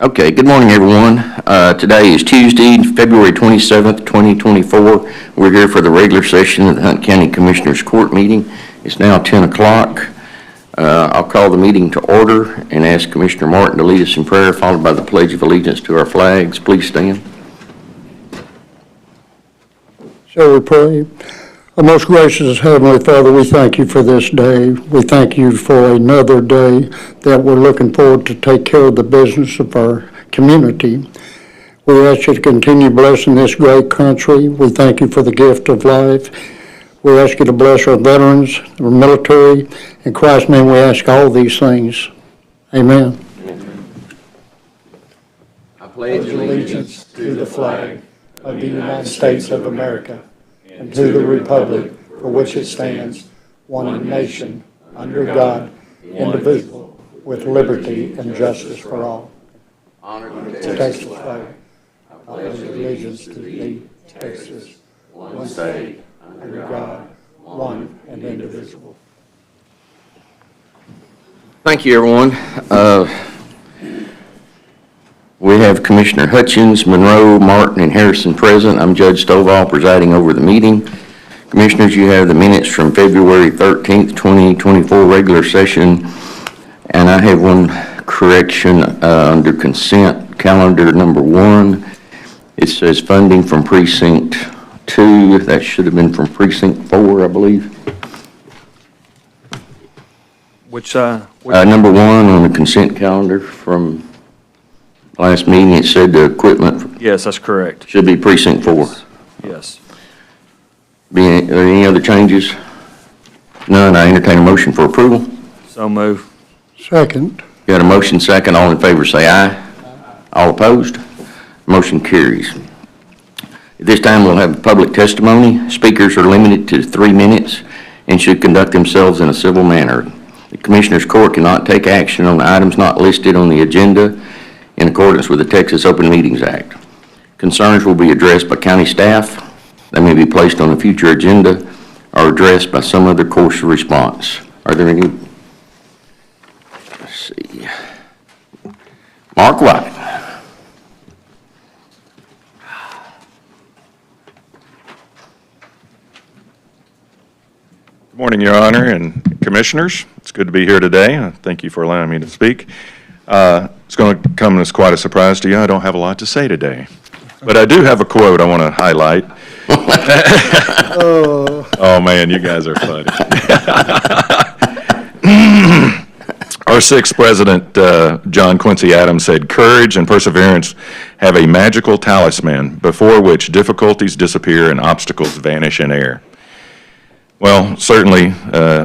Okay, good morning, everyone. Today is Tuesday, February 27th, 2024. We're here for the regular session of the Hunt County Commissioners Court meeting. It's now 10 o'clock. I'll call the meeting to order and ask Commissioner Martin to lead us in prayer, followed by the Pledge of Allegiance to our flags. Please stand. Shall we pray? Our most gracious Heavenly Father, we thank you for this day. We thank you for another day that we're looking forward to take care of the business of our community. We ask you to continue blessing this great country. We thank you for the gift of life. We ask you to bless our veterans, our military. In Christ's name we ask all these things. Amen. I pledge allegiance to the flag of the United States of America and to the republic for which it stands, one nation, under God, indivisible, with liberty and justice for all. honor To Texas flag, I pledge allegiance to thee, Texas, one state, under God, one and indivisible. Thank you, everyone. We have Commissioner Hutchins, Monroe, Martin, and Harrison present. I'm Judge Stovall presiding over the meeting. Commissioners, you have the minutes from February 13th, 2024 regular session, and I have one correction under consent calendar number 1. It says funding from precinct 2. That should have been from precinct 4, I believe. Which Number 1 on the consent calendar from last meeting, it said the equipment yes, that's correct. should be precinct 4. Yes. Are there any other changes? None. I entertain a motion for approval. So move. Second. Got a motion second. All in favor say aye. All opposed? Motion carries. At this time, we'll have public testimony. Speakers are limited to 3 minutes and should conduct themselves in a civil manner. The Commissioners Court cannot take action on items not listed on the agenda in accordance with the Texas Open Meetings Act. Concerns will be addressed by county staff. They may be placed on a future agenda or addressed by some other course of response. Are there any? Let's see. Mark White. Good morning, Your Honor and Commissioners. It's good to be here today. Thank you for allowing me to speak. It's going to come as quite a surprise to you. I don't have a lot to say today, but I do have a quote I want to highlight. Oh man, you guys are funny. Our sixth president, John Quincy Adams, said, "Courage and perseverance have a magical talisman before which difficulties disappear and obstacles vanish in air." Well, certainly,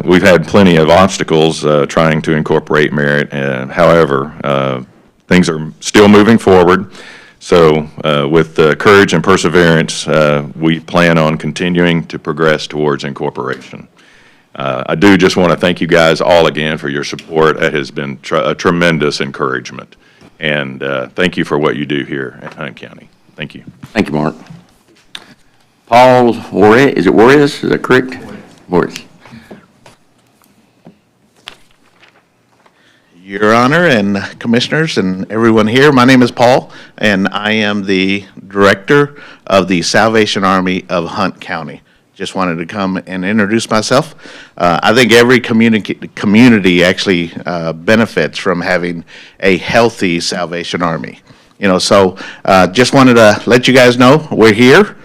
we've had plenty of obstacles trying to incorporate merit. However, things are still moving forward. So with courage and perseverance, we plan on continuing to progress towards incorporation. I do just want to thank you guys all again for your support. It has been a tremendous encouragement. And thank you for what you do here at Hunt County. Thank you. Thank you, Mark. Paul Juarez, is it Juarez? Is that correct? Juarez. Your Honor and Commissioners and everyone here, my name is Paul, and I am the Director of the Salvation Army of Hunt County. Just wanted to come and introduce myself. I think every community actually benefits from having a healthy Salvation Army. So just wanted to let you guys know we're here,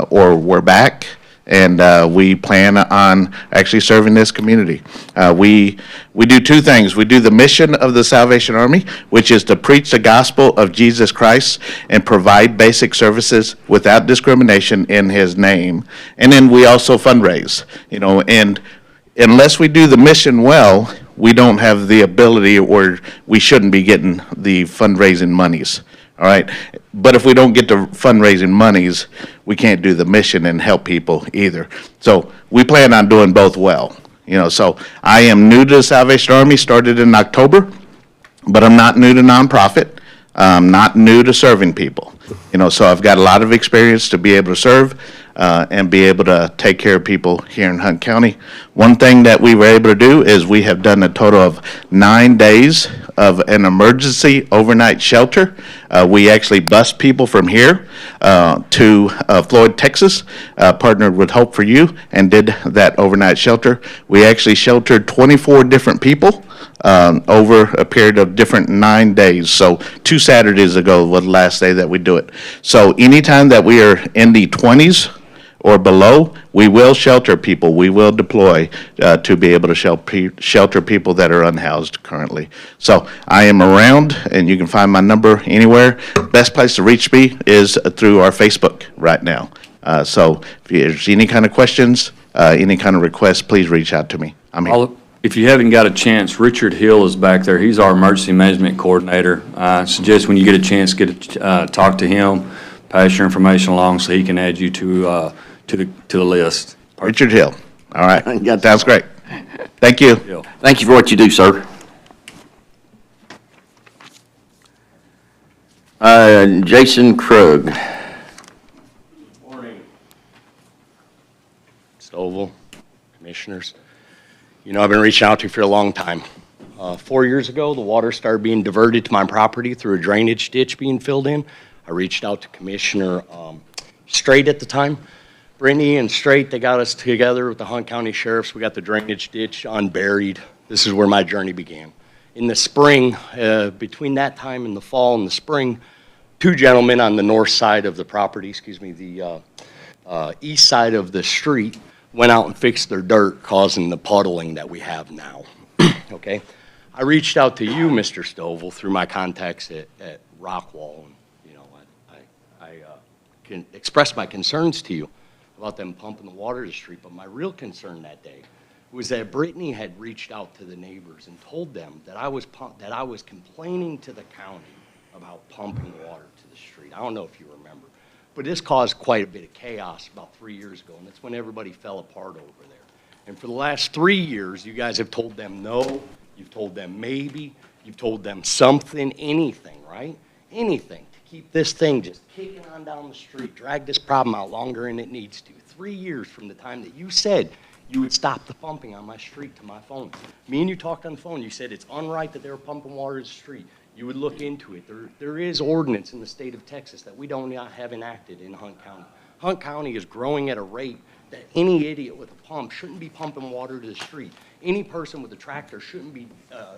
or we're back, and we plan on actually serving this community. We do 2 things. We do the mission of the Salvation Army, which is to preach the gospel of Jesus Christ and provide basic services without discrimination in His name. And then we also fundraise, and unless we do the mission well, we don't have the ability, or we shouldn't be getting the fundraising monies. All right, but if we don't get the fundraising monies, we can't do the mission and help people either. So we plan on doing both well. So I am new to the Salvation Army, started in October, but I'm not new to nonprofit. not new to serving people. So I've got a lot of experience to be able to serve and be able to take care of people here in Hunt County. One thing that we were able to do is we have done a total of 9 days of an emergency overnight shelter. We actually bused people from here to Floyd, Texas, partnered with Hope for You, and did that overnight shelter. We actually sheltered 24 different people over a period of different 9 days. So 2 Saturdays ago was the last day that we do it. So anytime that we are in the 20s or below, we will shelter people. We will deploy to be able to shelter people that are unhoused currently. So I am around, and you can find my number anywhere. Best place to reach me is through our Facebook right now. So if there's any kind of questions, any kind of requests, please reach out to me. I'm here. If you haven't got a chance, Richard Hill is back there. He's our emergency management coordinator. I suggest when you get a chance, talk to him, pass your information along so he can add you to the list. Richard Hill. All right. Got Sounds great. Thank you. Hill. Thank you for what you do, sir. Jason Krug. Morning. Stovall, commissioners. I've been reaching out to you for a long time. 4 years ago, the water started being diverted to my property through a drainage ditch being filled in. I reached out to Commissioner Straight at the time. Brittany and Straight, they got us together with the Hunt County Sheriffs. We got the drainage ditch unburied. This is where my journey began. In the spring, between that time and the fall and the spring, 2 gentlemen on the north side of the property, the east side of the street, went out and fixed their dirt, causing the puddling that we have now. Okay? I reached out to you, Mr. Stovall, through my contacts at Rockwall, and I can express my concerns to you about them pumping the water to the street. But my real concern that day was that Brittany had reached out to the neighbors and told them that I was complaining to the county about pumping water to the street. I don't know if you remember. But this caused quite a bit of chaos about 3 years ago, and that's when everybody fell apart over there. And for the last 3 years, you guys have told them no, you've told them maybe, you've told them something, anything, right? Anything to keep this thing just kicking on down the street, drag this problem out longer than it needs to. 3 years from the time that you said you would stop the pumping on my street to my phone. Me and you talked on the phone, you said it's unright that they were pumping water to the street. You would look into it. There is ordinance in the state of Texas that we don't have enacted in Hunt County. Hunt County is growing at a rate that any idiot with a pump shouldn't be pumping water to the street. Any person with a tractor shouldn't be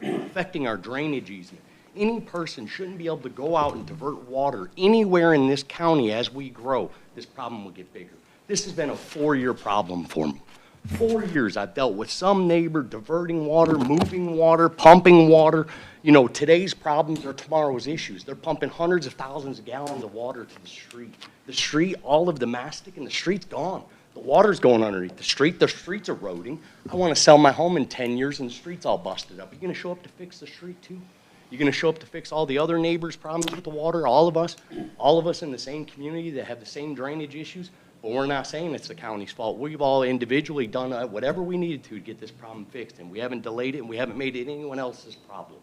affecting our drainage easement. Any person shouldn't be able to go out and divert water anywhere in this county as we grow. This problem will get bigger. This has been a 4-year problem for me. 4 years I've dealt with some neighbor diverting water, moving water, pumping water. Today's problems are tomorrow's issues. They're pumping hundreds of thousands of gallons of water to the street. The street, all of the mastic in the street's gone. The water's going underneath the street. The street's eroding. I want to sell my home in 10 years and the street's all busted up. Are you going to show up to fix the street too? You're going to show up to fix all the other neighbors' problems with the water, all of us in the same community that have the same drainage issues? But we're not saying it's the county's fault. We've all individually done whatever we needed to get this problem fixed, and we haven't delayed it, and we haven't made it anyone else's problem.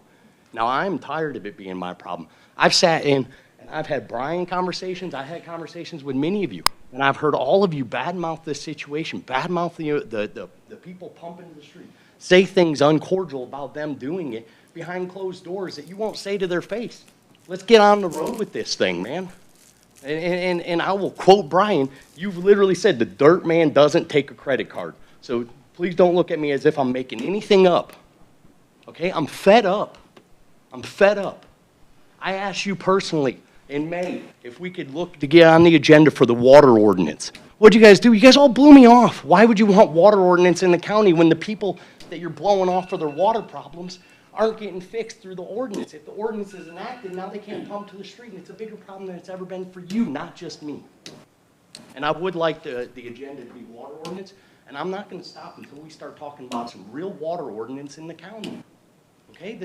Now, I'm tired of it being my problem. I've sat in, and I've had Brian conversations. I had conversations with many of you, and I've heard all of you badmouth this situation, badmouth the people pumping the street, say things uncordial about them doing it behind closed doors that you won't say to their face. Let's get on the road with this thing, man. And I will quote Brian, you've literally said the dirt man doesn't take a credit card. So please don't look at me as if I'm making anything up. Okay, I'm fed up. I'm fed up. I asked you personally in May if we could look to get on the agenda for the water ordinance. What'd you guys do? You guys all blew me off. Why would you want water ordinance in the county when the people that you're blowing off for their water problems aren't getting fixed through the ordinance? If the ordinance is enacted, now they can't pump to the street, and it's a bigger problem than it's ever been for you, not just me. And I would like the agenda to be water ordinance, and I'm not going to stop until we start talking about some real water ordinance in the county. Okay,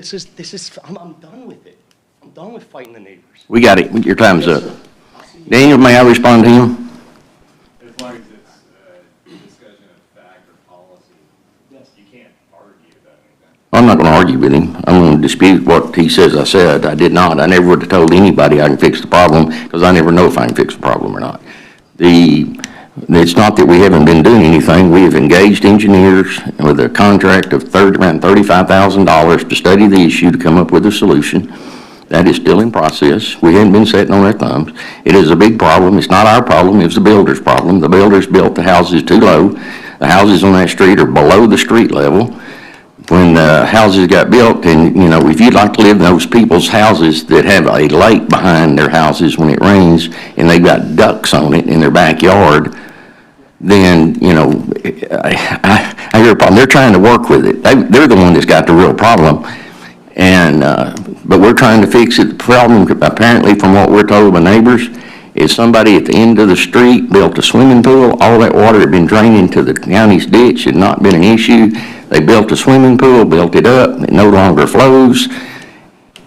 I'm done with it. I'm done with fighting the neighbors. We got it. Your time's up. Daniel, may I respond to him? As long as it's a discussion of fact or policy, you can't argue about anything. I'm not going to argue with him. I'm going to dispute what he says I said. I did not. I never would have told anybody I can fix the problem, because I never know if I can fix the problem or not. It's not that we haven't been doing anything. We have engaged engineers with a contract of around $35,000 to study the issue to come up with a solution. That is still in process. We haven't been sitting on our thumbs. It is a big problem. It's not our problem. It's the builder's problem. The builders built the houses too low. The houses on that street are below the street level. When the houses got built, and, you know, if you'd like to live in those people's houses that have a lake behind their houses when it rains, and they've got ducks on it in their backyard, then, you know, I hear a problem. They're trying to work with it. They're the one that's got the real problem. And, but we're trying to fix it. The problem, apparently, from what we're told by neighbors, is somebody at the end of the street built a swimming pool. All that water had been draining to the county's ditch, had not been an issue. They built a swimming pool, built it up, it no longer flows.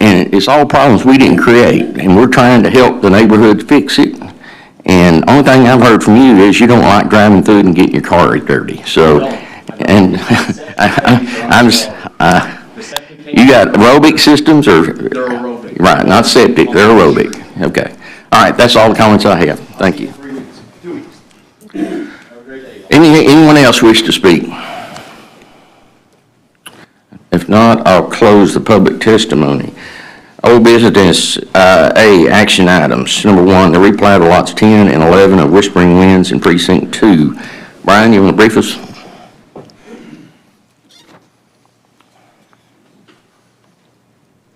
And it's all problems we didn't create, and we're trying to help the neighborhood fix it. And the only thing I've heard from you is you don't like driving through it and getting your car dirty. So, and you got aerobic systems, or? They're aerobic. Right, not septic, they're aerobic. Okay. All right, that's all the comments I have. Thank you. 2 weeks. Anyone else wish to speak? If not, I'll close the public testimony. Old business, A, action items. Number 1, the replat of lots 10 and 11 of Whispering Winds in Precinct 2. Brian, you want to brief us?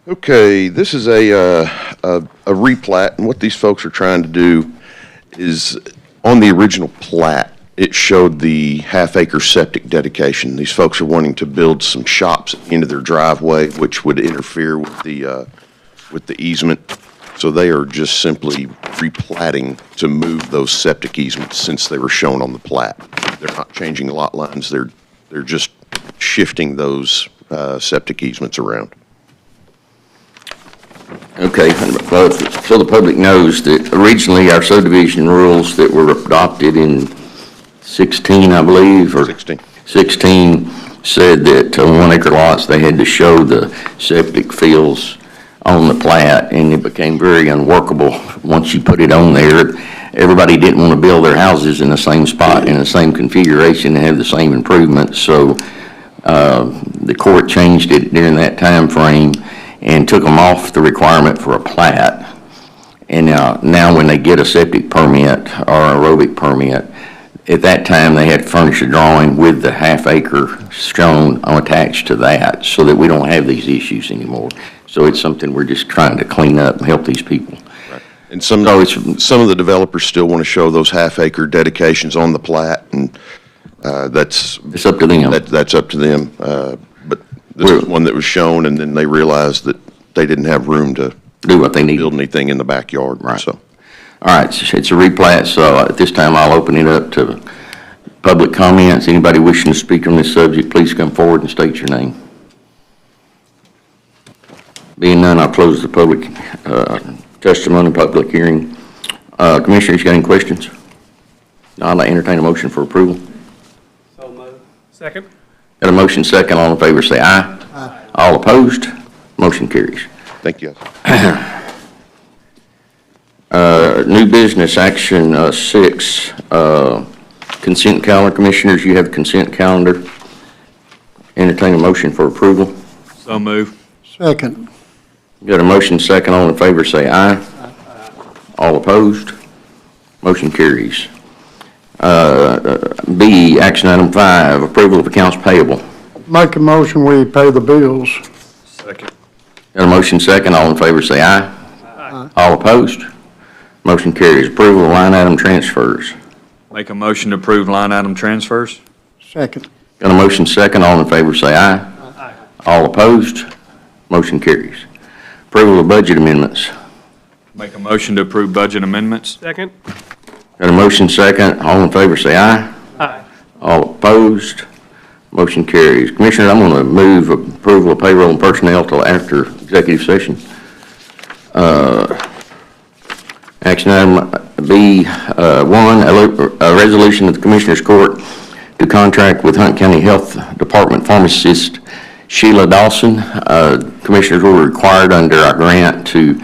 Okay, this is a replat, and what these folks are trying to do is, on the original plat, it showed the half-acre septic dedication. These folks are wanting to build some shops at the end of their driveway, which would interfere with the easement. So they are just simply replatting to move those septic easements since they were shown on the plat. They're not changing lot lines, they're just shifting those septic easements around. Okay, so the public knows that originally our subdivision rules that were adopted in 16, I believe, or 16. 16 said that on 1 acre lots, they had to show the septic fields on the plat, and it became very unworkable once you put it on there. Everybody didn't want to build their houses in the same spot, in the same configuration, and have the same improvements, so the court changed it during that time frame and took them off the requirement for a plat. And now when they get a septic permit or aerobic permit, at that time they had to furnish a drawing with the half acre shown attached to that, so that we don't have these issues anymore. So it's something we're just trying to clean up and help these people. Right. And some of the developers still want to show those half-acre dedications on the plat, and It's up to them. That's up to them. But this is one that was shown, and then they realized that they didn't have room to Do what they need. build anything in the backyard. Right. So, All right, it's a replat, so at this time I'll open it up to public comments. Anybody wishing to speak on this subject, please come forward and state your name. Being none, I'll close the public testimony, public hearing. Commissioners, you got any questions? I'd like to entertain a motion for approval. So moved. Second. Got a motion second, all in favor say aye. Aye. All opposed, motion carries. thank you. New business, action 6, consent calendar. Commissioners, you have the consent calendar. Entertain a motion for approval. So move. Second. Got a motion second, all in favor say aye. All opposed, motion carries. B, action item 5, approval of accounts payable. Make a motion, we pay the bills. Second. Got a motion second, all in favor say aye. Aye. All opposed, motion carries. Approval of line item transfers. Make a motion to approve line item transfers? Second. Got a motion second, all in favor say aye. Aye. All opposed, motion carries. Approval of budget amendments. Make a motion to approve budget amendments? Second. Got a motion second, all in favor say aye. Aye. All opposed, motion carries. Commissioner, I'm going to move approval of payroll and personnel till after executive session. Action item B, 1, a resolution of the Commissioners Court to contract with Hunt County Health Department pharmacist Sheila Dawson. Commissioners were required under our grant to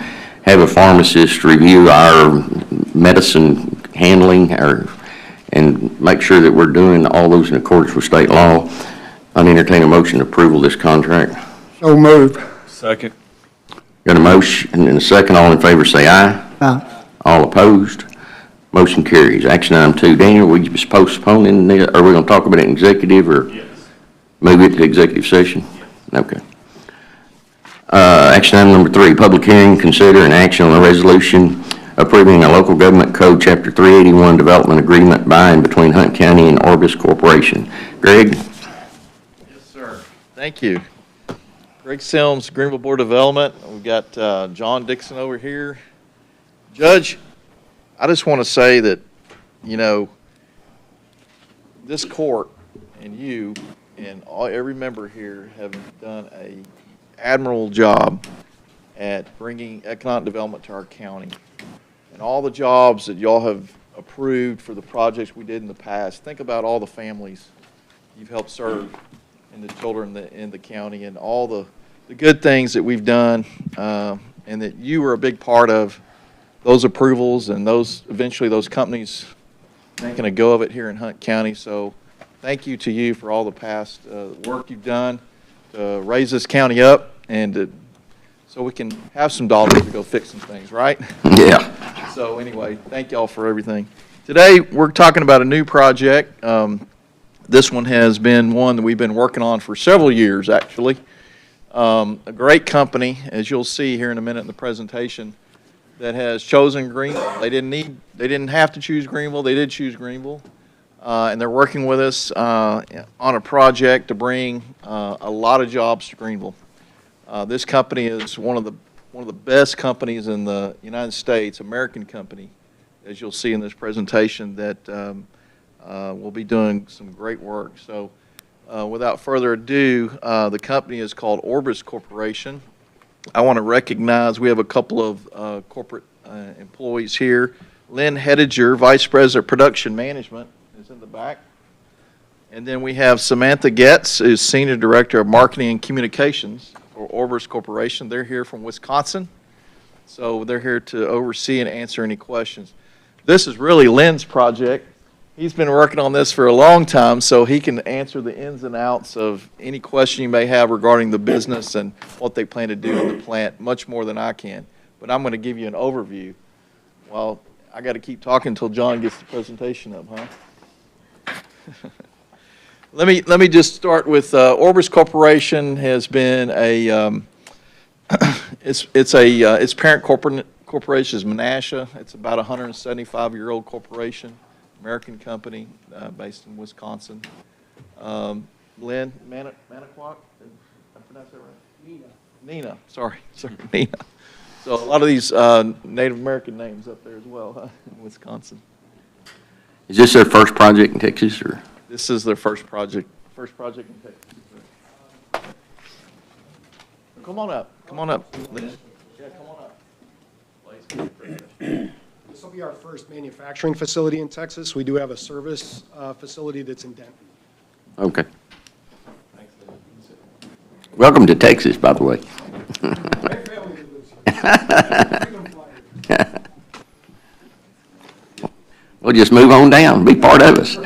have a pharmacist review our medicine handling and make sure that we're doing all those in accordance with state law. I'd entertain a motion to approval of this contract. So moved. Second. Got a motion and a second. All in favor say aye. Aye. All opposed? Motion carries. Action item 2. Daniel, we just postponing it? Are we going to talk about it in executive or? Yes. Move it to executive session? Yes. Okay. Action item number 3, public hearing, consider an action on a resolution approving a local government code, chapter 381 development agreement by and between Hunt County and Orbis Corporation. Greg? Yes, sir. Thank you. Greg Sims, Greenville Board of Development. We've got John Dixon over here. Judge, I just want to say that, you know, this court and you and every member here have done a admirable job at bringing economic development to our county. And all the jobs that y'all have approved for the projects we did in the past, think about all the families you've helped serve and the children in the county and all the good things that we've done, and that you were a big part of those approvals and eventually those companies making a go of it here in Hunt County. So thank you to you for all the past work you've done to raise this county up and so we can have some dollars to go fix some things, right? Yeah. So anyway, thank y'all for everything. Today, we're talking about a new project. This one has been one that we've been working on for several years, actually. A great company, as you'll see here in a minute in the presentation, that has chosen Greenville. They didn't have to choose Greenville. They did choose Greenville. And they're working with us on a project to bring a lot of jobs to Greenville. This company is one of the best companies in the United States, American company, as you'll see in this presentation, that will be doing some great work. So without further ado, the company is called Orbis Corporation. I want to recognize we have a couple of corporate employees here. Lynn Hediger, Vice President of Production Management, is in the back. And then we have Samantha Getz, who's Senior Director of Marketing and Communications for Orbis Corporation. They're here from Wisconsin. So they're here to oversee and answer any questions. This is really Lynn's project. He's been working on this for a long time, so he can answer the ins and outs of any question you may have regarding the business and what they plan to do in the plant, much more than I can. But I'm going to give you an overview. Well, I got to keep talking until John gets the presentation up, huh? Let me just start with Orbis Corporation has been a its parent corporation is Menasha. It's about a 175-year-old corporation. American company based in Wisconsin. Lynn Maniquak, did I pronounce that right? Nina, sorry, Nina. So a lot of these Native American names up there as well, huh, in Wisconsin. Is this their first project in Texas, or? This is their first project in Texas. Come on up, Lynn. Yeah, come on up. This will be our first manufacturing facility in Texas. We do have a service facility that's in Denton. Okay. Welcome to Texas, by the way. My family lives here. We'll just move on down, be part of us.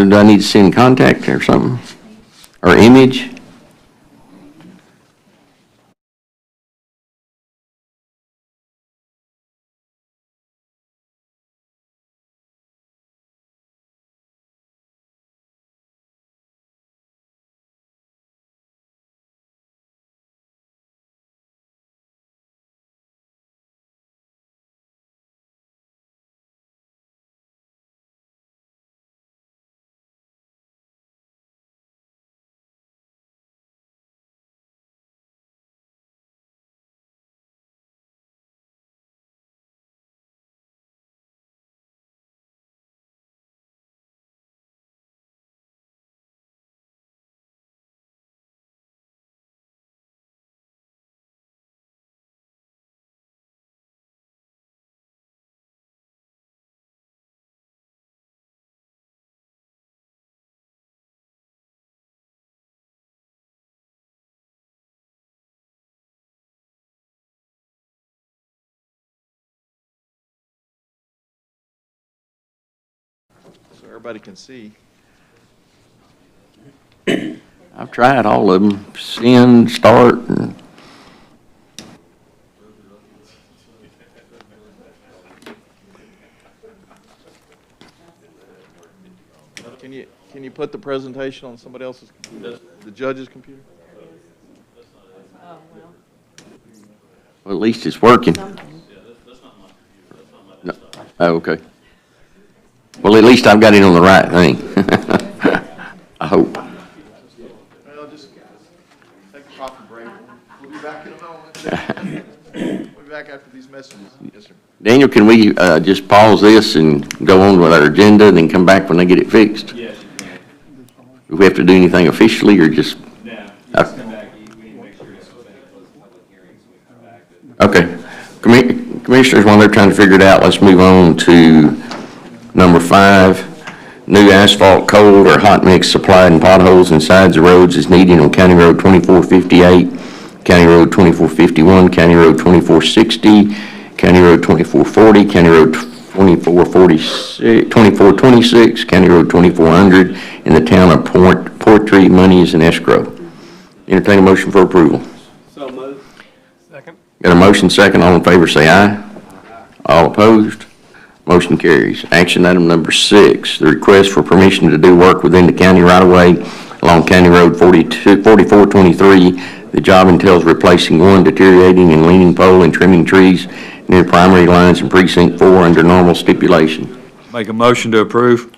Do I need to send contact or something? Or image? everybody can see. I've tried all of them, send, start, and Can you put the presentation on somebody else's computer? The judge's computer? well, at least it's working. No. Oh, okay. Well, at least I've got it on the right thing. I hope. Well, just take a coffee break. We'll be back in a moment. We'll be back after these messages. Yes, sir. Daniel, can we just pause this and go on with our agenda and then come back when they get it fixed? Yes, you can. Do we have to do anything officially or just? No, you just come back, we need to make sure it's open and close the public hearing, so we come back. Okay. Commissioners, while they're trying to figure it out, let's move on to number 5. New asphalt, cold, or hot mix supplied in potholes and sides of roads is needed on County Road 2458, County Road 2451, County Road 2460, County Road 2440, County Road 2426, County Road 2400, in the town of Portree. Money is in escrow. Entertain a motion for approval. So moved. Second. Got a motion second, all in favor say aye. All opposed? Motion carries. Action item number 6, the request for permission to do work within the county right-of-way along County Road 4423. The job entails replacing one deteriorating and leaning pole and trimming trees near primary lines in precinct 4 under normal stipulation. Make a motion to approve.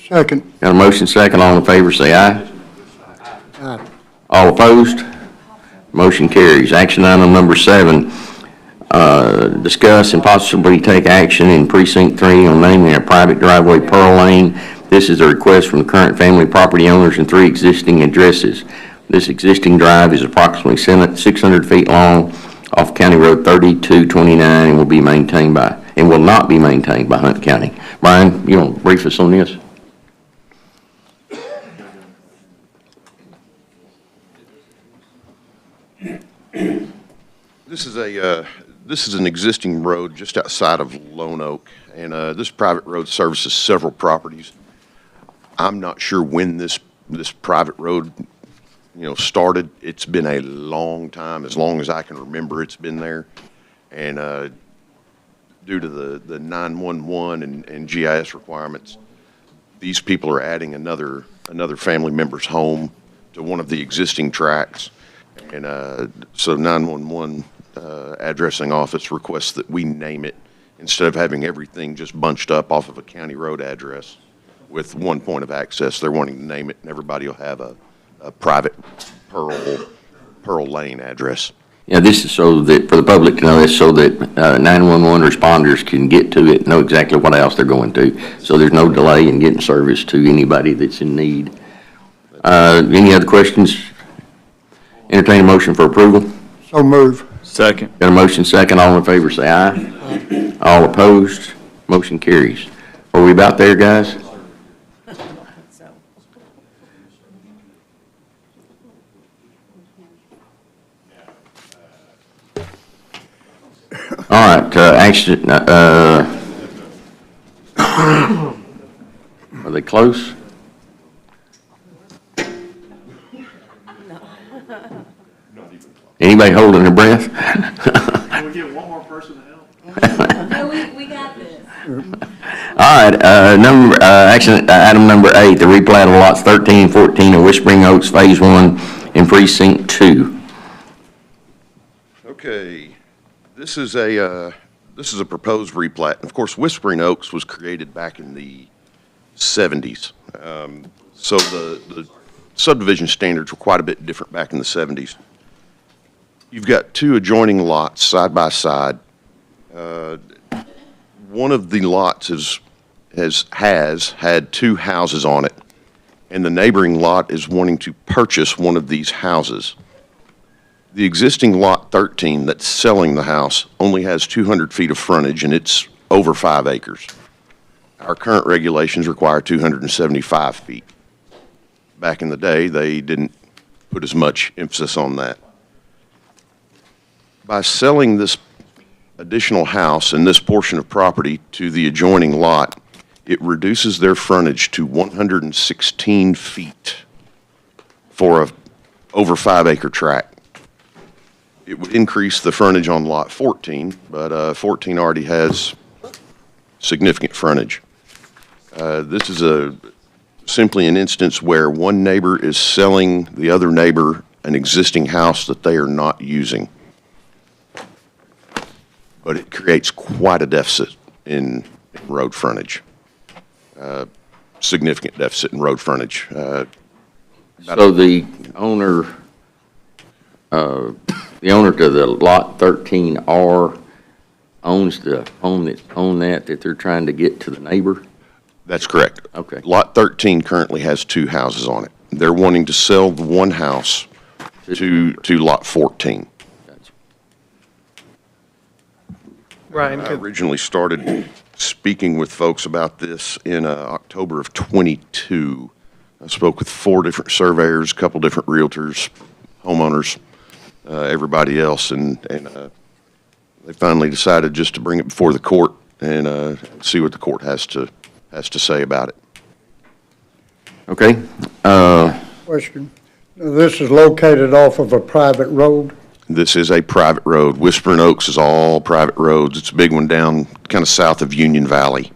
Second. Got a motion second, all in favor say aye. Aye. All opposed? Motion carries. Action item number 7, discuss and possibly take action in precinct 3 on naming a private driveway Pearl Lane. This is a request from the current family property owners and 3 existing addresses. This existing drive is approximately 600 feet long off County Road 3229 and will not be maintained by Hunt County. Brian, you want to brief us on this? This is an existing road just outside of Lone Oak, and this private road services several properties. I'm not sure when this private road, started. It's been a long time, as long as I can remember it's been there. And due to the 911 and GIS requirements, these people are adding another family member's home to one of the existing tracks. And so 911 addressing office requests that we name it instead of having everything just bunched up off of a county road address with one point of access. They're wanting to name it, and everybody will have a private Pearl Lane address. Yeah, this is so that, for the public to know this, so that 911 responders can get to it, know exactly what else they're going to. So there's no delay in getting service to anybody that's in need. Any other questions? Entertain a motion for approval. So move. Second. Got a motion second, all in favor say aye. All opposed, motion carries. Are we about there, guys? All right, action, are they close? Anybody holding their breath? Can we get one more person to help? No, we got this. All right, action item number 8, the replat of lots 13 and 14 of Whispering Oaks Phase 1 in Precinct 2. Okay, this is a proposed replat. And of course, Whispering Oaks was created back in the 70s. So the subdivision standards were quite a bit different back in the 70s. You've got 2 adjoining lots side by side. One of the lots has had 2 houses on it, and the neighboring lot is wanting to purchase one of these houses. The existing lot 13 that's selling the house only has 200 feet of frontage, and it's over 5 acres. Our current regulations require 275 feet. Back in the day, they didn't put as much emphasis on that. By selling this additional house and this portion of property to the adjoining lot, It reduces their frontage to 116 feet for a over 5-acre tract. It would increase the frontage on Lot 14, but 14 already has significant frontage. This is simply an instance where one neighbor is selling the other neighbor an existing house that they are not using. But it creates quite a deficit in road frontage. Significant deficit in road frontage. So the owner to the Lot 13R owns the home that's on that they're trying to get to the neighbor? That's correct. Okay. Lot 13 currently has 2 houses on it. They're wanting to sell the one house to Lot 14. Gotcha. Ryan, I originally started speaking with folks about this in October of '22. I spoke with 4 different surveyors, a couple different realtors, homeowners, everybody else, and they finally decided just to bring it before the court and see what the court has to say about it. Okay. Question. Now, this is located off of a private road? This is a private road. Whispering Oaks is all private roads. It's a big one down kind of south of Union Valley.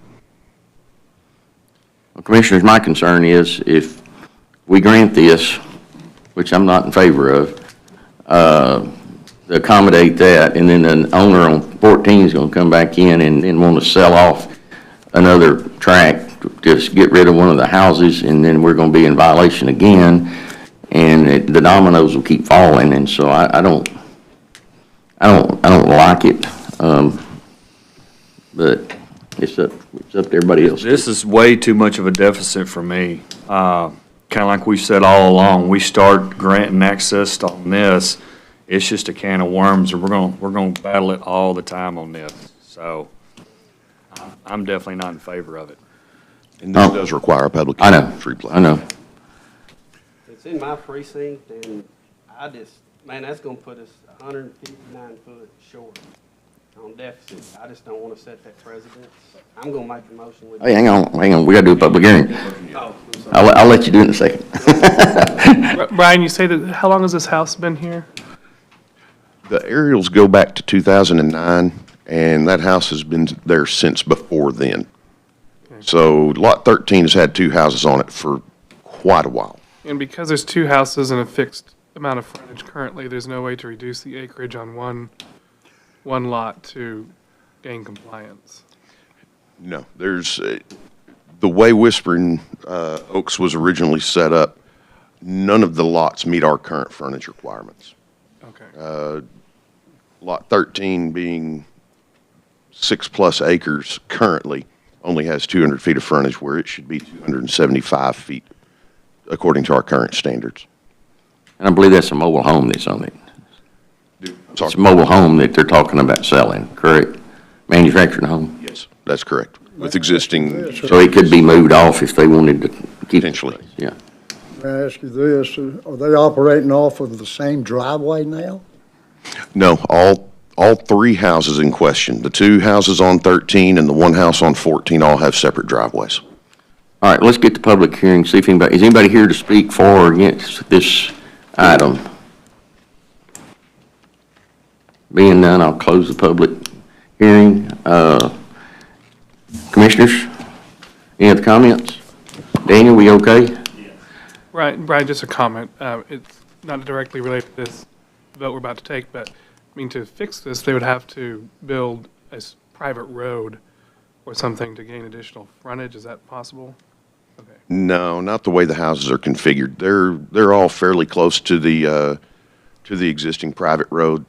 Well, Commissioners, my concern is if we grant this, which I'm not in favor of, to accommodate that, and then an owner on 14 is going to come back in and want to sell off another tract, just get rid of one of the houses, and then we're going to be in violation again, and the dominoes will keep falling, and so I don't like it, but it's up to everybody else. This is way too much of a deficit for me. Kind of like we said all along, we start granting access on this, it's just a can of worms, and we're gonna battle it all the time on this. So I'm definitely not in favor of it. And this does require a public I know, hearing for replat. I know. it's in my precinct, and man, that's gonna put us 159 foot short on deficit. I just don't wanna set that precedent. I'm gonna make a motion with. Hey, hang on, we gotta do a public hearing. Oh, I'm sorry. I'll let you do it in a second. Brian, you say that, how long has this house been here? The aerials go back to 2009, and that house has been there since before then. So Lot 13 has had 2 houses on it for quite a while. And because there's 2 houses and a fixed amount of frontage currently, there's no way to reduce the acreage on one lot to gain compliance. No, there's, the way Whispering Oaks was originally set up, none of the lots meet our current frontage requirements. Okay. Lot 13 being 6+ acres currently only has 200 feet of frontage where it should be 275 feet according to our current standards. And I believe that's a mobile home that's on it. Sorry. It's a mobile home that they're talking about selling, correct? Manufactured home? Yes, that's correct. With existing, So it could be moved off if they wanted to keep it. Potentially. Yeah. May I ask you this, are they operating off of the same driveway now? no, all 3 houses in question, the 2 houses on 13 and the 1 house on 14 all have separate driveways. All right, let's get the public hearing, see if is anybody here to speak for or against this item? Being none, I'll close the public hearing. Commissioners, any other comments? Daniel, we okay? Brian, just a comment. It's not directly related to this vote we're about to take, but, I mean, to fix this, they would have to build a private road or something to gain additional frontage. Is that possible? Okay. No, not the way the houses are configured. They're all fairly close to the existing private road.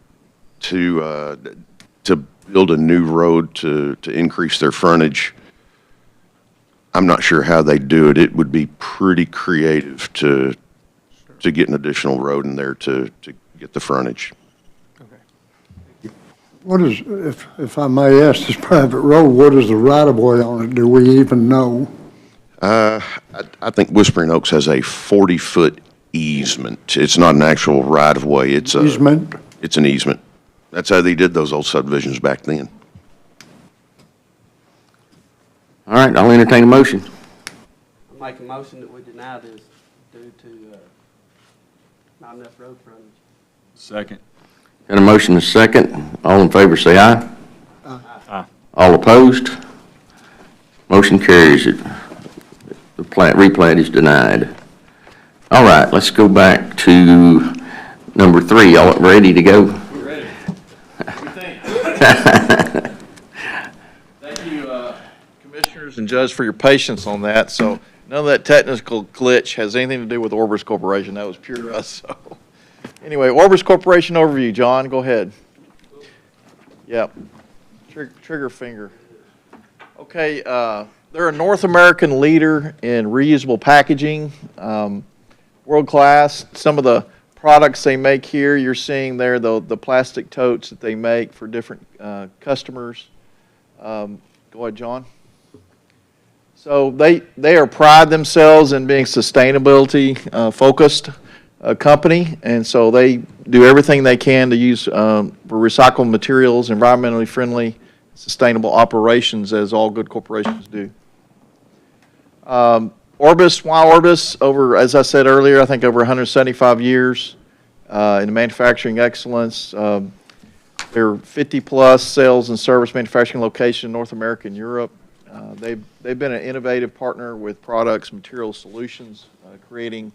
To build a new road to increase their frontage, I'm not sure how they do it. It would be pretty creative to get an additional road in there to get the frontage. Okay. What is, if I may ask, this private road, what is the right-of-way on it? Do we even know? I think Whispering Oaks has a 40-foot easement. It's not an actual right-of-way. It's Easement? It's an easement. That's how they did those old subdivisions back then. All right, I'll entertain a motion. I make a motion that we deny this due to, not enough road frontage. Second. Got a motion and a second. All in favor say aye. Aye. All opposed? Motion carries. The replat is denied. All right, let's go back to number 3. Y'all ready to go? We're ready. Thank you, Commissioners and Judge, for your patience on that. So none of that technical glitch has anything to do with Orbis Corporation. That was pure us, so. Anyway, Orbis Corporation overview. John, go ahead. Yep. Trigger finger. Okay, they're a North American leader in reusable packaging, world class. Some of the products they make here, you're seeing there the plastic totes that they make for different customers. Go ahead, John. So they are pride themselves in being sustainability focused company, and so they do everything they can to use for recycled materials, environmentally friendly, sustainable operations, as all good corporations do. Orbis, why Orbis? Over, as I said earlier, I think over 175 years in manufacturing excellence. They're 50-plus sales and service manufacturing location in North America and Europe. They've been an innovative partner with products, material solutions, creating,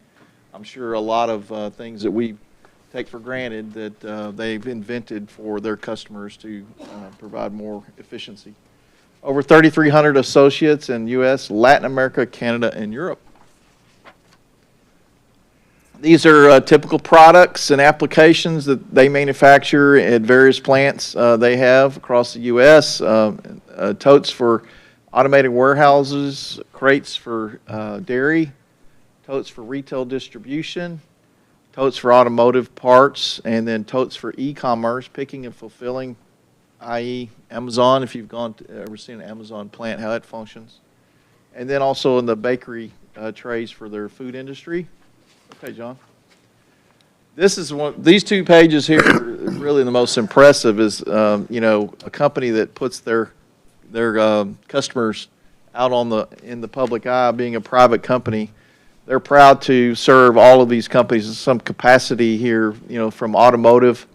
I'm sure, a lot of things that we take for granted that they've invented for their customers to provide more efficiency. Over 3,300 associates in U.S., Latin America, Canada, and Europe. These are typical products and applications that they manufacture at various plants they have across the U.S. Totes for automated warehouses, crates for dairy, totes for retail distribution, totes for automotive parts, and then totes for e-commerce, picking and fulfilling, i.e. Amazon, if you've ever seen an Amazon plant, how it functions. And then also in the bakery trays for their food industry. Okay, John. These 2 pages here are really the most impressive is, you know, a company that puts their customers out in the public eye, being a private company. They're proud to serve all of these companies in some capacity here, you know, from automotive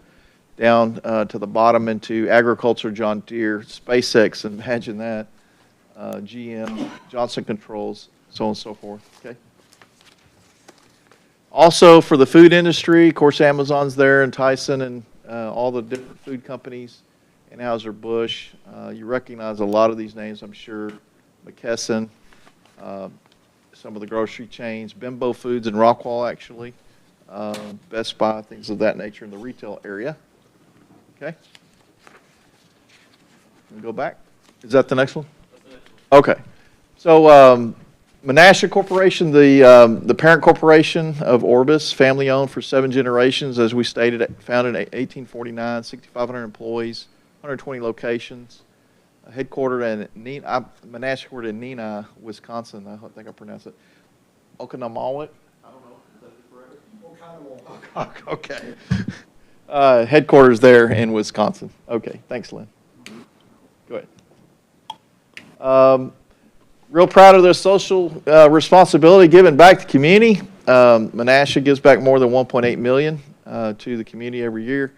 down to the bottom into agriculture, John Deere, SpaceX, imagine that, GM, Johnson Controls, so on and so forth, okay? Also for the food industry, of course, Amazon's there, and Tyson, and all the different food companies, Anheuser-Busch. You recognize a lot of these names, I'm sure. McKesson, some of the grocery chains, Bimbo Foods and Rockwall, actually, Best Buy, things of that nature in the retail area. Okay. Can we go back? Is that the next one? Okay. So Menasha Corporation, the parent corporation of Orbis, family owned for 7 generations, as we stated, founded in 1849, 6,500 employees, 120 locations, headquartered in Menasha headquartered in Neenah, Wisconsin. I think I pronounced it. Oconomowoc? I don't know. Is that correct? Oconomowoc. Okay. Headquarters there in Wisconsin. Okay. Thanks, Lynn. Go ahead. Real proud of their social responsibility, giving back to the community. Menasha gives back more than $1.8 million to the community every year.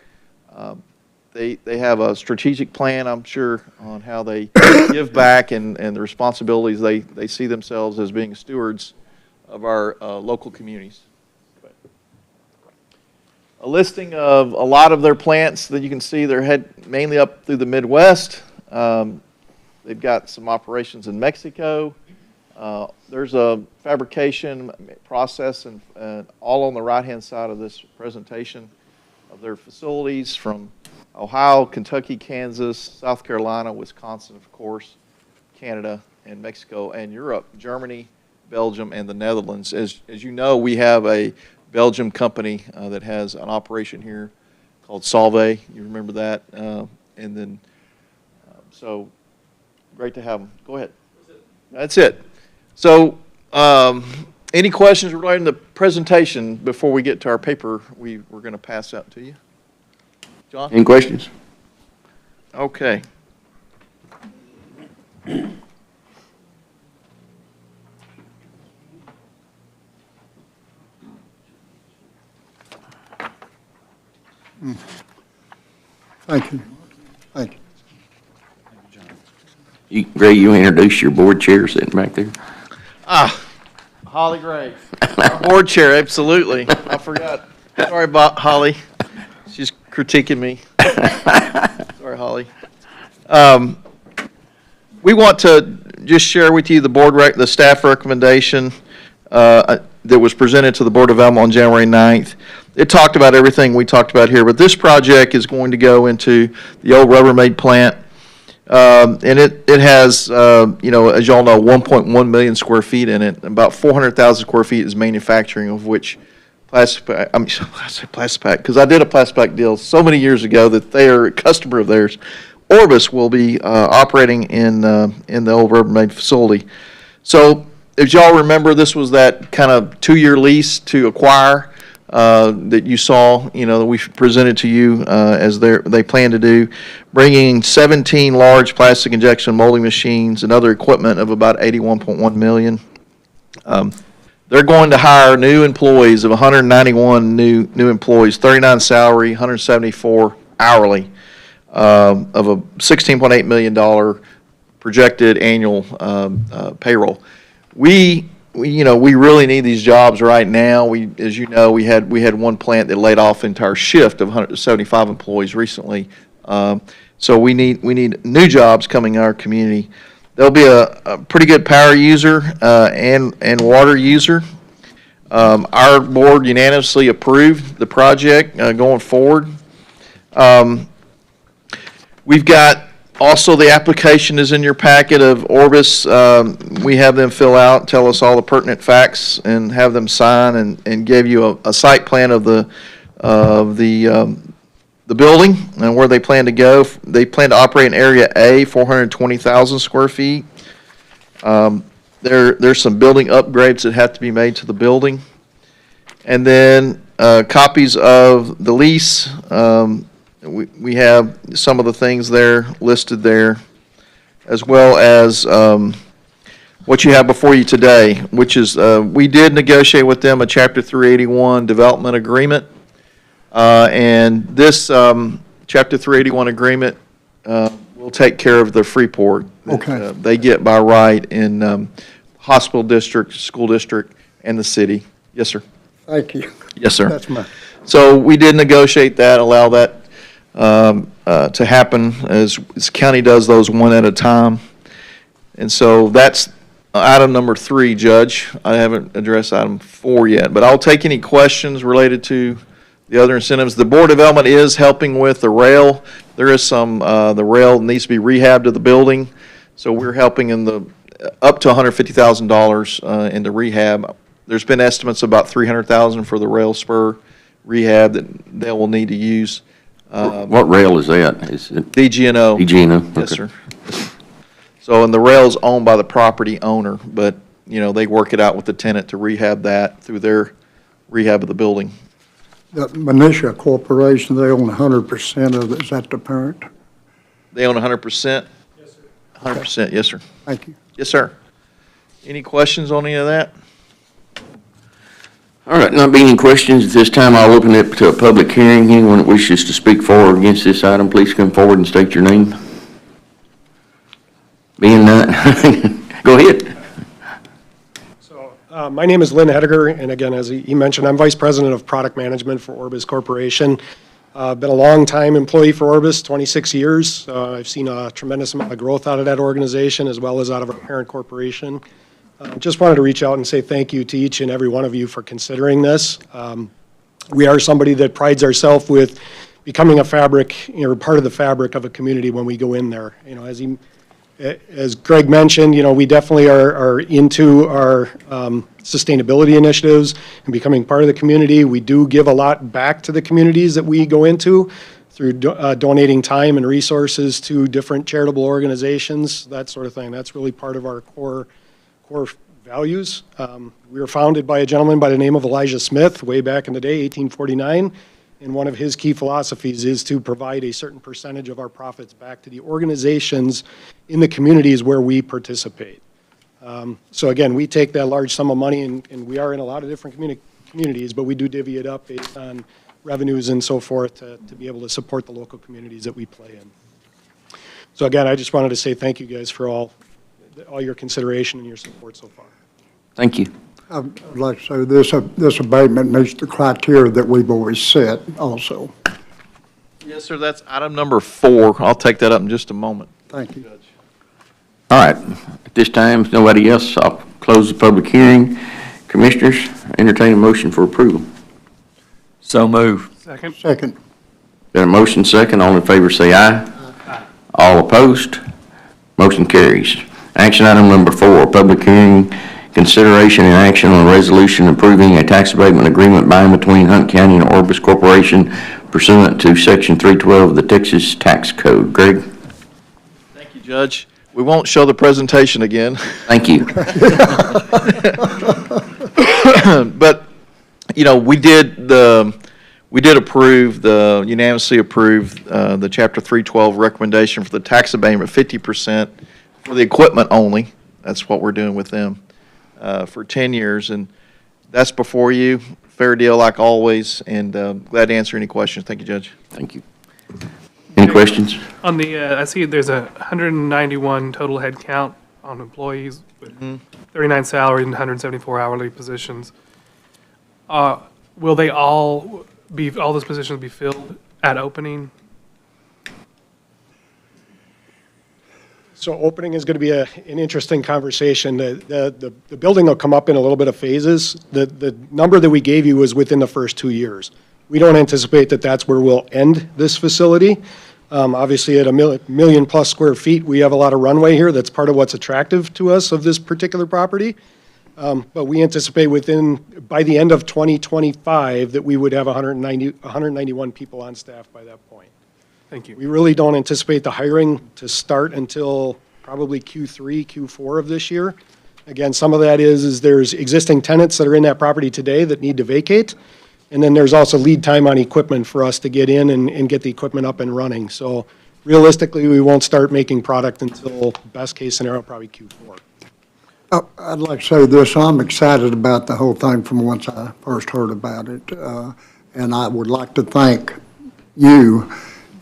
They have a strategic plan, I'm sure, on how they give back and the responsibilities they see themselves as being stewards of our local communities. A listing of a lot of their plants that you can see, they're mainly up through the Midwest. They've got some operations in Mexico. There's a fabrication process and all on the right-hand side of this presentation of their facilities from Ohio, Kentucky, Kansas, South Carolina, Wisconsin, of course, Canada, and Mexico, and Europe, Germany, Belgium, and the Netherlands. As you know, we have a Belgium company that has an operation here called Solvay. You remember that? And then, so great to have them. Go ahead. That's it. So, any questions regarding the presentation before we get to our paper we're going to pass out to you? John? Any questions? Okay. Thank you. Thank you. Ray, you introduce your board chair sitting back there? Holly Gray, our board chair, absolutely. I forgot. Sorry about Holly. She's critiquing me. Sorry, Holly. We want to just share with you the staff recommendation that was presented to the Board of Development on January 9th. It talked about everything we talked about here, but this project is going to go into the old Rubbermaid plant. And it has, as y'all know, 1.1 million square feet in it. About 400,000 square feet is manufacturing, of which Plasti-Pak, because I did a Plasti-Pak deal so many years ago that they are a customer of theirs. Orbis will be operating in the old Rubbermaid facility. So, as y'all remember, this was that kind of 2-year lease to acquire that you saw, that we presented to you as they plan to do, bringing 17 large plastic injection molding machines and other equipment of about $81.1 million. They're going to hire new employees of 191 new employees, 39 salary, 174 hourly, of a $16.8 million projected annual payroll. We really need these jobs right now. As you know, we had one plant that laid off an entire shift of 175 employees recently. So we need new jobs coming in our community. There'll be a pretty good power user and water user. Our board unanimously approved the project going forward. We've got also, the application is in your packet of Orbis. We have them fill out, tell us all the pertinent facts, and have them sign and give you a site plan of the building and where they plan to go. They plan to operate in Area A, 420,000 square feet. There's some building upgrades that have to be made to the building. And then copies of the lease. We have some of the things there listed there, as well as what you have before you today, which is we did negotiate with them a Chapter 381 development agreement. And this Chapter 381 agreement will take care of the Freeport that they get by right in hospital district, school district, and the city. Yes, sir. Thank you. Yes, sir. That's my. So we did negotiate that, allow that to happen as county does those one at a time. And so that's item number 3, Judge. I haven't addressed item 4 yet, but I'll take any questions related to the other incentives. The Board of Development is helping with the rail. There is some, the rail needs to be rehabbed to the building. So we're helping in the, up to $150,000 in the rehab. There's been estimates about $300,000 for the rail spur rehab that they will need to use. What rail is that? Is it DG&O. DG&O? Yes, sir. So, and the rail's owned by the property owner, but, they work it out with the tenant to rehab that through their rehab of the building. The Benicia Corporation, they own 100% of it. Is that the parent? They own 100%? Yes, sir. 100%, yes, sir. Thank you. Yes, sir. Any questions on any of that? All right, not being any questions at this time, I'll open it up to a public hearing. Anyone that wishes to speak for or against this item, please come forward and state your name. Being none, go ahead. So, my name is Lynn Hediger, and again, as he mentioned, I'm Vice President of Product Management for Orbis Corporation. Been a long-time employee for Orbis, 26 years. I've seen a tremendous amount of growth out of that organization as well as out of our parent corporation. Just wanted to reach out and say thank you to each and every one of you for considering this. We are somebody that prides ourselves with becoming a fabric, part of the fabric of a community when we go in there. As Greg mentioned, we definitely are into our sustainability initiatives and becoming part of the community. We do give a lot back to the communities that we go into through donating time and resources to different charitable organizations, that sort of thing. That's really part of our core values. We were founded by a gentleman by the name of Elijah Smith way back in the day, 1849, and one of his key philosophies is to provide a certain percentage of our profits back to the organizations in the communities where we participate. So again, we take that large sum of money, and we are in a lot of different communities, but we do divvy it up based on revenues and so forth to be able to support the local communities that we play in. So again, I just wanted to say thank you guys for all your consideration and your support so far. Thank you. I'd like to say this abatement meets the criteria that we've always set also. Yes, sir, that's item number 4. I'll take that up in just a moment. Thank you. All right, at this time, if nobody else, I'll close the public hearing. Commissioners, entertain a motion for approval. So move. Second. Second. Got a motion second, all in favor say aye. Aye. All opposed? Motion carries. Action item number 4, public hearing, consideration and action on a resolution approving a tax abatement agreement by and between Hunt County and Orbis Corporation pursuant to Section 312 of the Texas Tax Code. Greg? Thank you, Judge. We won't show the presentation again. Thank you. But, you know, we did unanimously approve the Chapter 312 recommendation for the tax abatement, 50% for the equipment only. That's what we're doing with them for 10 years. And that's before you. Fair deal like always, and glad to answer any questions. Thank you, Judge. Thank you. Any questions? On the, I see there's 191 total head count on employees with 39 salaried and 174 hourly positions. Will they all those positions be filled at opening? So opening is going to be an interesting conversation. The building will come up in a little bit of phases. The number that we gave you was within the first 2 years. We don't anticipate that that's where we'll end this facility. Obviously, at a million plus square feet, we have a lot of runway here. That's part of what's attractive to us of this particular property. But we anticipate by the end of 2025, that we would have 191 people on staff by that point. Thank you. We really don't anticipate the hiring to start until probably Q3, Q4 of this year. Again, some of that is there's existing tenants that are in that property today that need to vacate. And then there's also lead time on equipment for us to get in and get the equipment up and running. So realistically, we won't start making product until, best case scenario, probably Q4. I'd like to say this, I'm excited about the whole thing from once I first heard about it. And I would like to thank you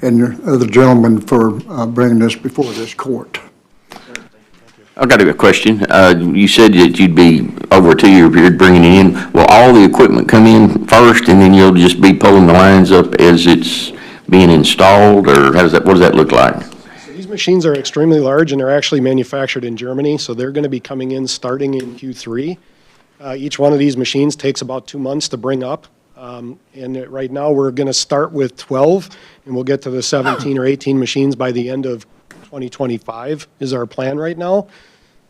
and your other gentlemen for bringing this before this court. I've got a question. You said that you'd be over a 2-year period bringing it in. Will all the equipment come in first and then you'll just be pulling the lines up as it's being installed, or what does that look like? So these machines are extremely large and they're actually manufactured in Germany. So they're going to be coming in starting in Q3. Each one of these machines takes about 2 months to bring up. And right now we're going to start with 12 and we'll get to the 17 or 18 machines by the end of 2025 is our plan right now.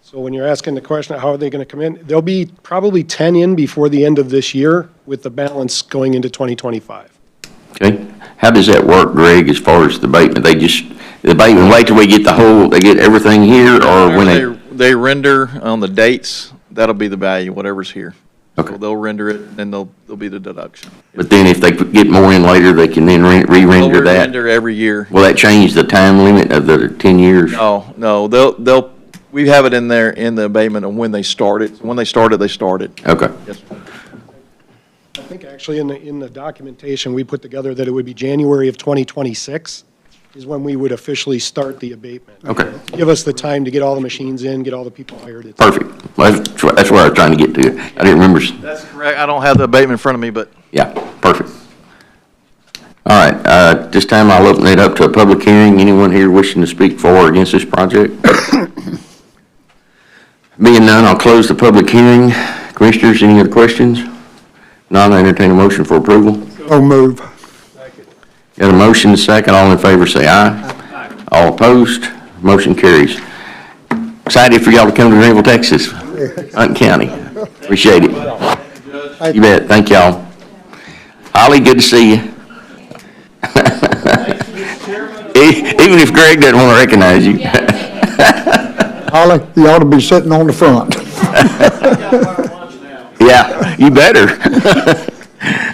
So when you're asking the question of how are they going to come in, there'll be probably 10 in before the end of this year with the balance going into 2025. Okay. How does that work, Greg, as far as the abatement? They wait till we get they get everything here, or when they render on the dates, that'll be the value, whatever's here. Okay. So they'll render it, and then there'll be the deduction. But then if they get more in later, they can then re-render that? Render every year. Will that change the time limit of the 10 years? No, we have it in there in the abatement of when they start it. When they start it, they start it. Okay. Yes. I think actually in the documentation we put together that it would be January of 2026 is when we would officially start the abatement. Okay. Give us the time to get all the machines in, get all the people hired. Perfect. Well, that's where I was trying to get to. I didn't remember. That's correct. I don't have the abatement in front of me, but. Yeah, perfect. All right, this time I'll open it up to a public hearing. Anyone here wishing to speak for or against this project? Being none, I'll close the public hearing. Commissioners, any other questions? None, I entertain a motion for approval. So move. Got a motion, second. All in favor say aye. Aye. All opposed? Motion carries. Excited for y'all to come to Greenville, Texas, Hunt County. Appreciate it. You bet. Thank y'all. Holly, good to see you. Even if Greg doesn't want to recognize you. Holly, you ought to be sitting on the front. Yeah, you better.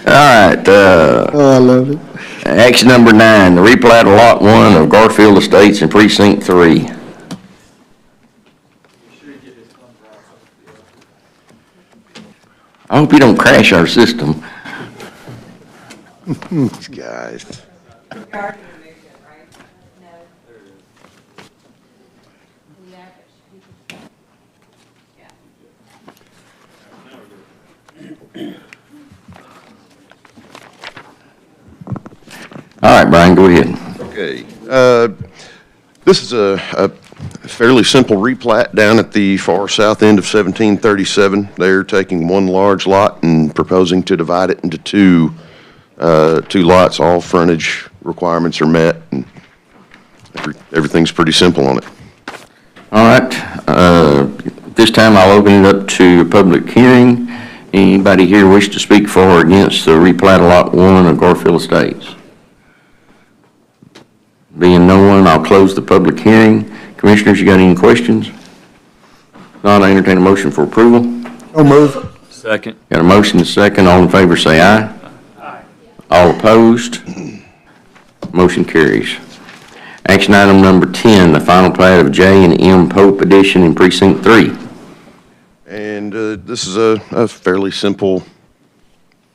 All right. Oh, I love it. Action number 9, the replat of Lot 1 of Garfield Estates in Precinct 3. I hope you don't crash our system. These guys. All right, Brian, go ahead. Okay, this is a fairly simple replat down at the far south end of 1737. They're taking one large lot and proposing to divide it into two lots. All frontage requirements are met, and everything's pretty simple on it. All right, this time I'll open it up to a public hearing. Anybody here wish to speak for or against the replat of Lot 1 of Garfield Estates? Being no one, I'll close the public hearing. Commissioners, you got any questions? Not, I entertain a motion for approval. So move. Second. Got a motion and a second. All in favor, say aye. Aye. All opposed? Motion carries. Action item number 10, the final plat of J and M Pope Edition in Precinct 3. And this is a fairly simple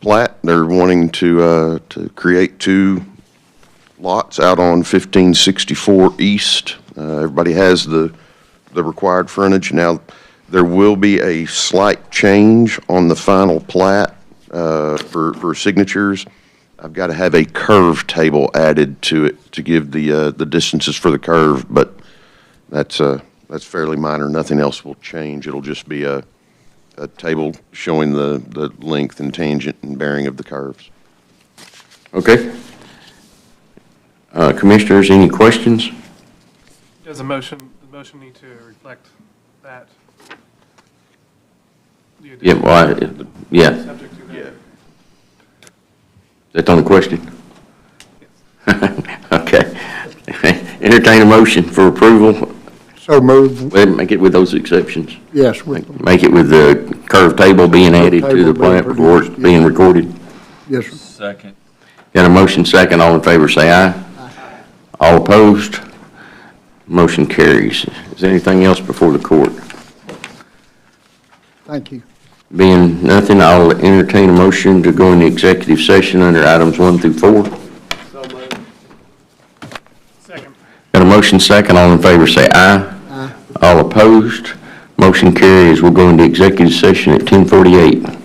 plat. They're wanting to create two lots out on 1564 East. Everybody has the required frontage. Now, there will be a slight change on the final plat for signatures. I've got to have a curve table added to it to give the distances for the curve, but that's fairly minor. Nothing else will change. It'll just be a table showing the length and tangent and bearing of the curves. Okay. Commissioners, any questions? Does the motion need to reflect that? The Yeah, addition well, yeah. Subject to that? Is that on the question? Okay. Entertain a motion for approval. So move. Well, make it with those exceptions. Yes, Make it with the curve table being added to the table being plat before it's produced, being recorded. yes, sir. Second. Got a motion second. All in favor, say aye. All opposed? Motion carries. Is there anything else before the court? Thank you. Being nothing, I'll entertain a motion to go into executive session under items 1 through 4. So moved. Second. Got a motion second. All in favor, say aye. Aye. All opposed? Motion carries. We'll go into executive session at 10:48.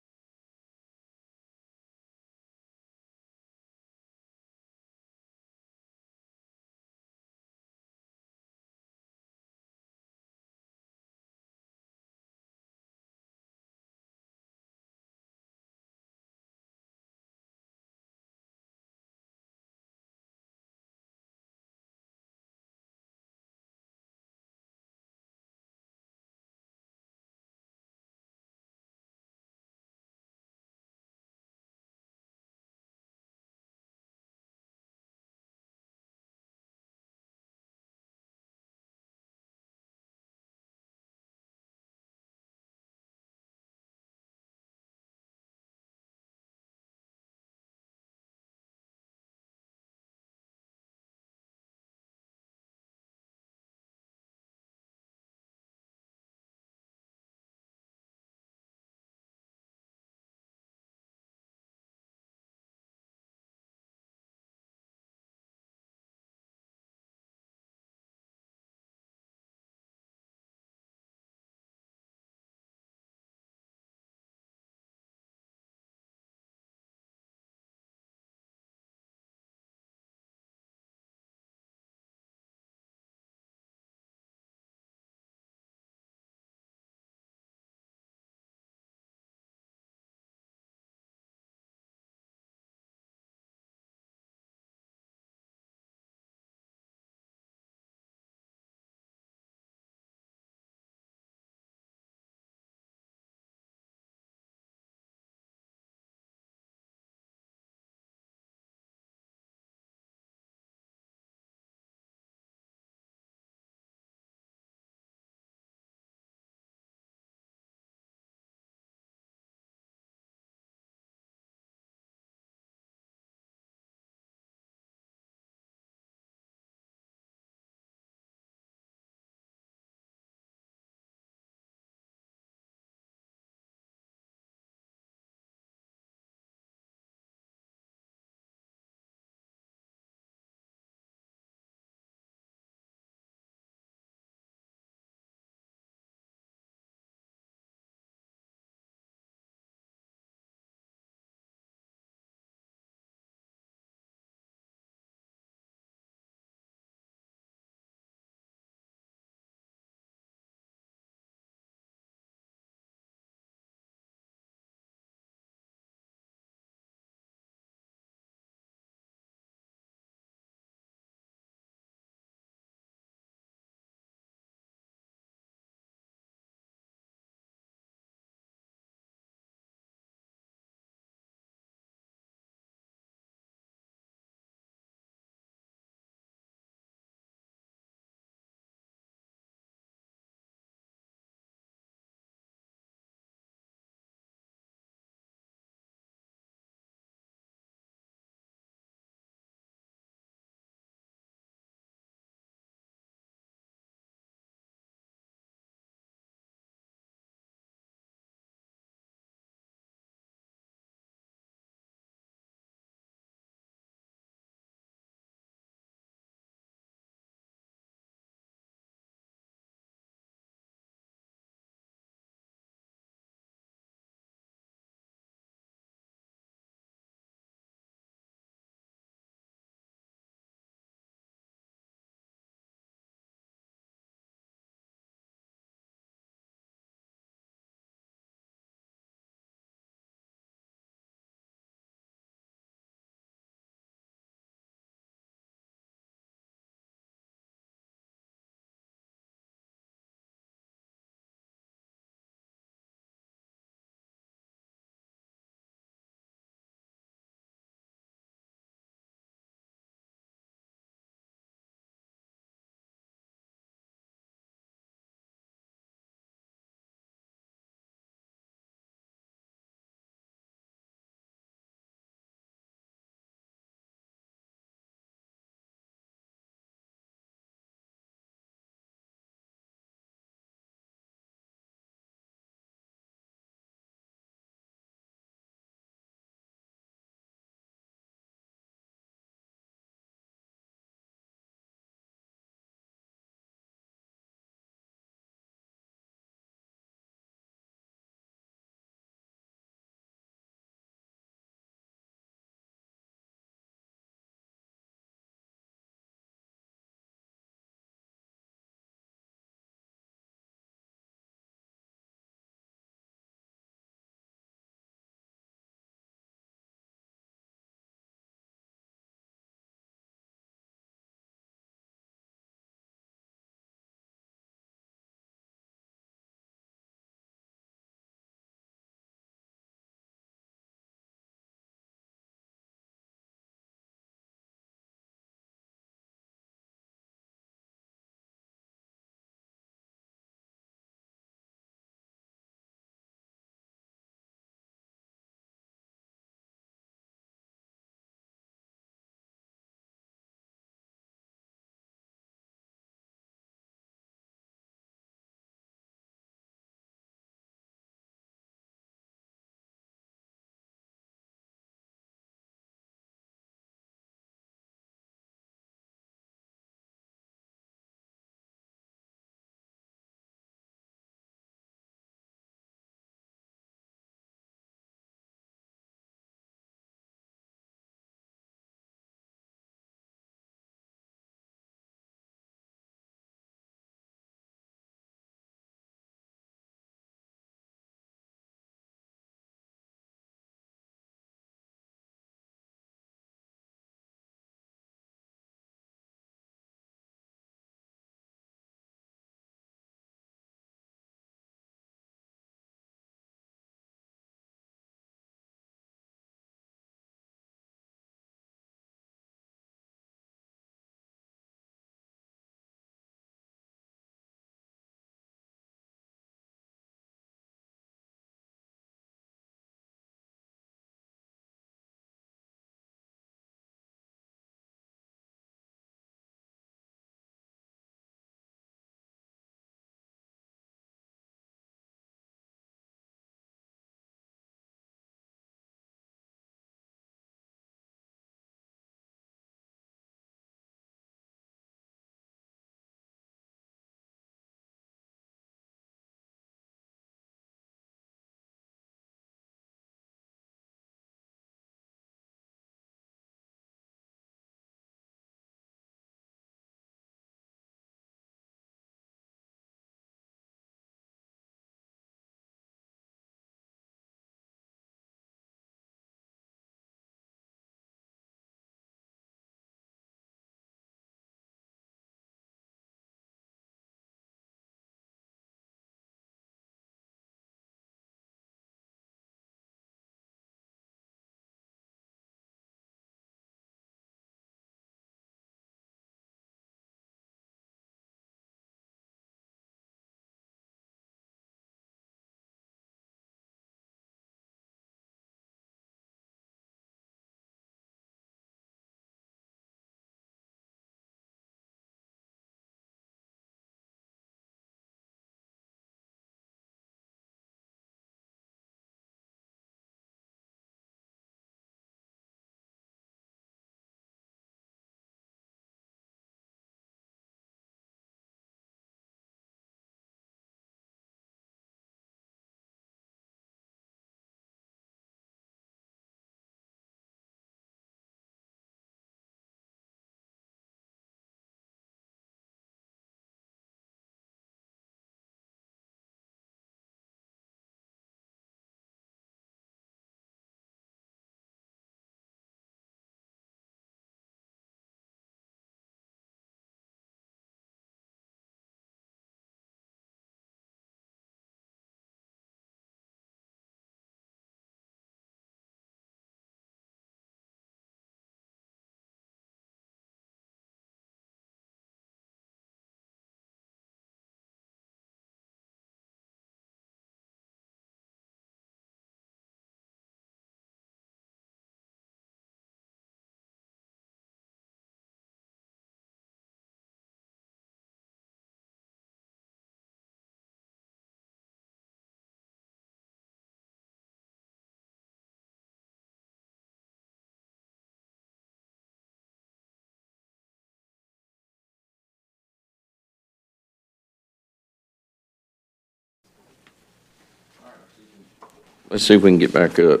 Let's see if we can get back up.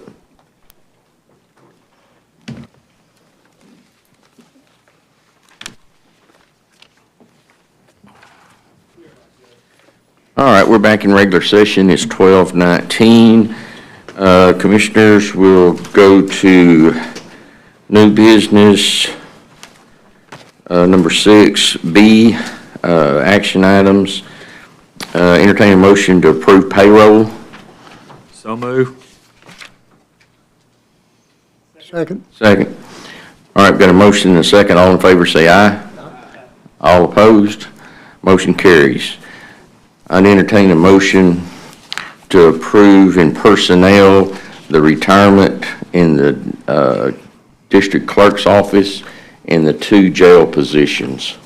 All right, we're back in regular session. It's 12:19. Commissioners, will go to new business, number 6B, action items. Entertain a motion to approve payroll. So move. Second. Second. All right, got a motion and a second. All in favor say aye. All opposed? Motion carries. I'd entertain a motion to approve in personnel the retirement in the district clerk's office and the 2 jail positions.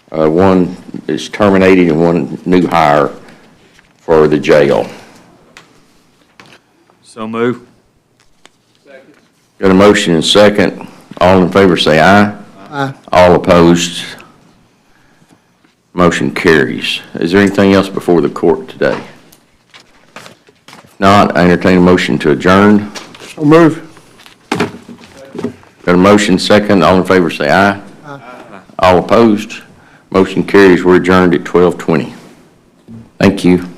One is terminated and one new hire for the jail. So move. Got a motion and a second. All in favor say aye. Aye. All opposed? Motion carries. Is there anything else before the court today? If not, I entertain a motion to adjourn. So move. Got a motion second. All in favor say aye. Aye. All opposed? Motion carries. We're adjourned at 12:20. Thank you.